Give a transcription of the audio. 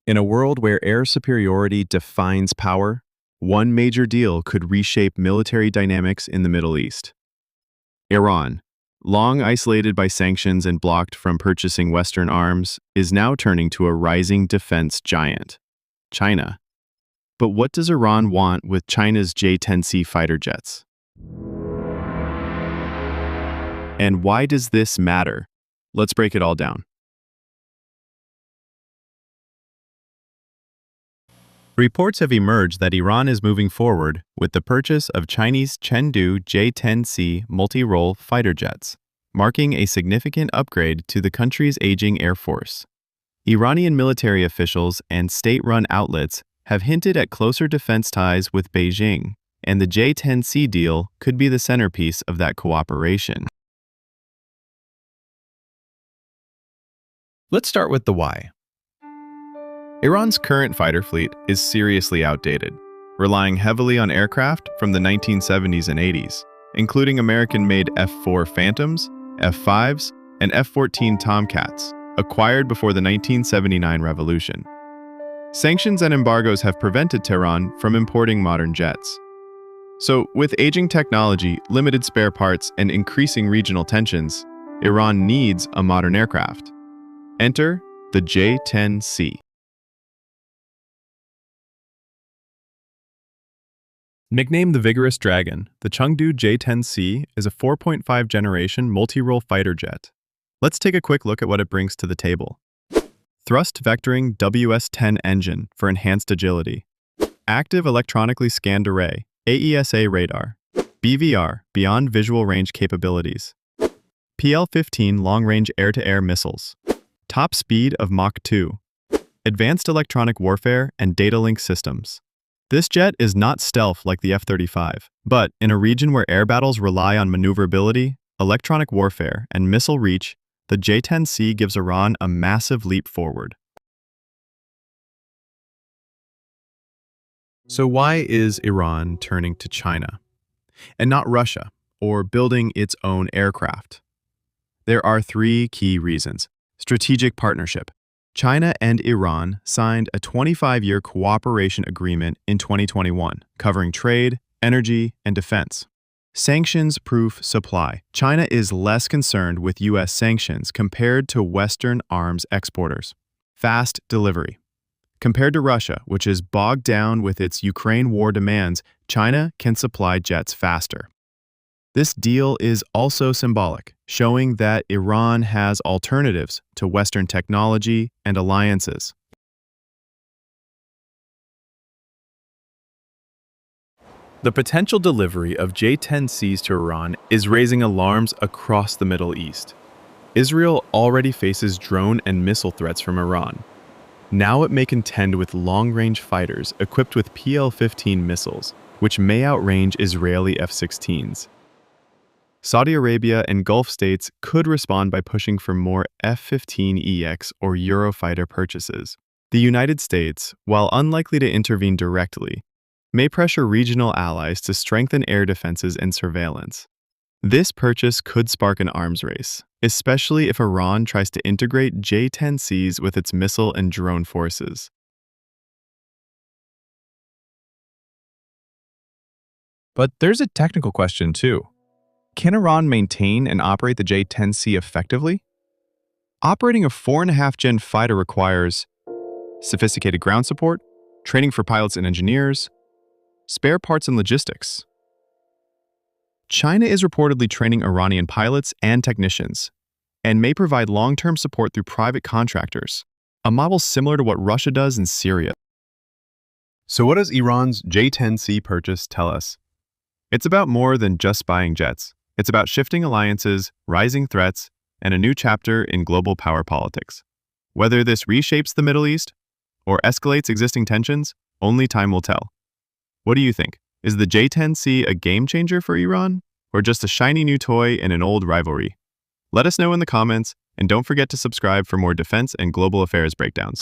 In a world where air superiority defines power, one major deal could reshape military dynamics in the Middle East. Iran, long isolated by sanctions and blocked from purchasing Western arms, is now turning to a rising defense giant, China. But what does Iran want with China's J-10C fighter jets? And why does this matter? Let's break it all down. Reports have emerged that Iran is moving forward with the purchase of Chinese Chengdu J-10C multi-role fighter jets, marking a significant upgrade to the country's aging air force. Iranian military officials and state-run outlets have hinted at closer defense ties with Beijing, and the J-10C deal could be the centerpiece of that cooperation. Let's start with the why. Iran's current fighter fleet is seriously outdated, relying heavily on aircraft from the 1970s and 80s, including American-made F-4 Phantoms, F-5s, and F-14 Tomcats, acquired before the 1979 revolution. Sanctions and embargoes have prevented Tehran from importing modern jets. So, with aging technology, limited spare parts, and increasing regional tensions, Iran needs a modern aircraft. Enter the J-10C. Nicknamed the Vigorous Dragon, the Chengdu J-10C is a 4.5 generation multi-role fighter jet. Let's take a quick look at what it brings to the table. Thrust Vectoring WS-10 engine for enhanced agility. Active Electronically Scanned Array, AESA radar. BVR, Beyond Visual Range capabilities. PL-15 long-range air-to-air missiles. Top speed of Mach 2. Advanced electronic warfare and data link systems. This jet is not stealth like the F-35, but in a region where air battles rely on maneuverability, electronic warfare, and missile reach, the J-10C gives Iran a massive leap forward. So why is Iran turning to China, and not Russia, or building its own aircraft? There are three key reasons. Strategic partnership. China and Iran signed a 25-year cooperation agreement in 2021, covering trade, energy, and defense. Sanctions-proof supply. China is less concerned with U.S. sanctions compared to Western arms exporters. Fast delivery. Compared to Russia, which is bogged down with its Ukraine war demands, China can supply jets faster. This deal is also symbolic, showing that Iran has alternatives to Western technology and alliances. The potential delivery of J-10Cs to Iran is raising alarms across the Middle East. Israel already faces drone and missile threats from Iran. Now it may contend with long-range fighters equipped with PL-15 missiles, which may outrange Israeli F-16s. Saudi Arabia and Gulf states could respond by pushing for more F-15EX or Eurofighter purchases. The United States, while unlikely to intervene directly, may pressure regional allies to strengthen air defenses and surveillance. This purchase could spark an arms race, especially if Iran tries to integrate J-10Cs with its missile and drone forces. But there's a technical question too. Can Iran maintain and operate the J-10C effectively? Operating a 4.5-gen fighter requires sophisticated ground support, training for pilots and engineers, spare parts and logistics. China is reportedly training Iranian pilots and technicians, and may provide long-term support through private contractors, a model similar to what Russia does in Syria. So what does Iran's J-10C purchase tell us? It's about more than just buying jets. It's about shifting alliances, rising threats, and a new chapter in global power politics. Whether this reshapes the Middle East or escalates existing tensions, only time will tell. What do you think? Is the J-10C a game changer for Iran, or just a shiny new toy in an old rivalry? Let us know in the comments, and don't forget to subscribe for more defense and global affairs breakdowns.